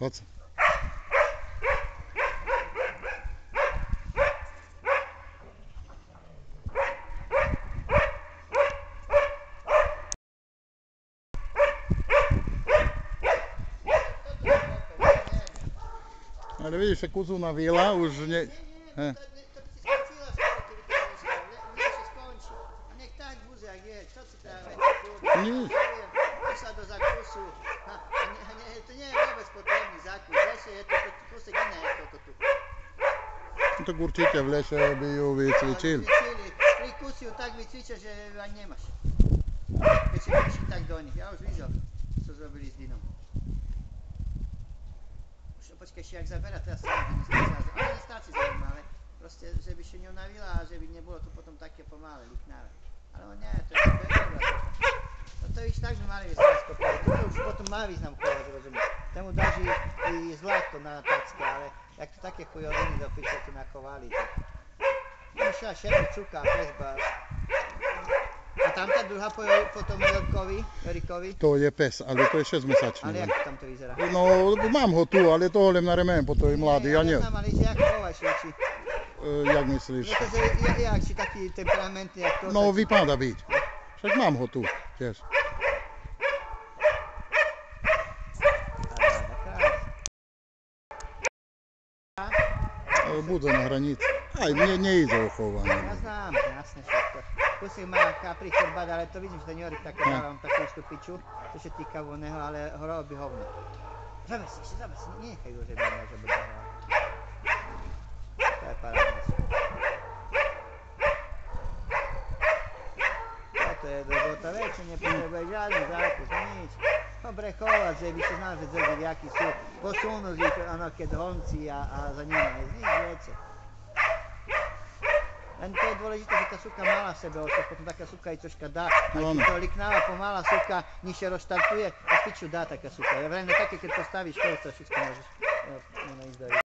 Poď sa. Ale vidíš, že kuzúna vila už ne... Nie, to by si skočila skoro, keby to vozila. Lepšie skončí. A nech tak bude, jak je. Čo si práve? Nič. Išla do zakusu. To nie je vôbec potrebný zakus. Zase je to kúsek iné, ako to tu. No tak určite v lese by ju vycvičil. Tri kusy ju tak vycvičia, že ani nemáš. Keď si píši tak do nich. Ja už videl, čo zrobili s Dinom. Počkaj, ešte jak zabera, teraz sa nestáci zaujíma, ale proste, že by še ňou navila a že by nebolo tu potom také pomalé, liknáre. Ale on nie, to je dobrá. To iš tak by mali vyzerať kopať, to už potom má význam kovať, rozumieš. Tému dáži i zlato na tacke, ale jak to také chujoviny do piče tu nakovali, tak... Išla šetri čuká, presba. A tam tá druhá po tom Jorikovi? To je pes, ale to je 6-mesačný. Ale jak tam to vyzerá? No, mám ho tu, ale to holem na remen, po to je mladý, ja nie. Ja ale jak chovaš, či... Jak myslíš? Pretože jak si taký temperamentný, jak to... No, vypadá byť. Však mám ho tu, tiež. Bude na hranici. Aj mne nejde o chovanie. Ja znám, jasne všetko. Kusík má kapri chrbát, ale to vidím, že ten Jorik také dávam takú istú piču, to sa týka voného, ale ho robí hovno. Zamesni, nenechaj ho, že by môže byť hovno. To je parádne. To je robota väčšie, nepotrebuje žiadny zákus, nič. Dobre chovať, že by sa znal, že zrdy, jaký sú. Posunúť ich, ono, keď honci a za nimi aj nič viete. Len to je dôležité, že tá suka mala v sebe otok, potom taká suka aj troška dá. A keď to liknáva pomalá suka, nižšie rozštartuje, a piču dá taká suka. Ja vrajme také, keď postavíš, to všetko môžeš ísť do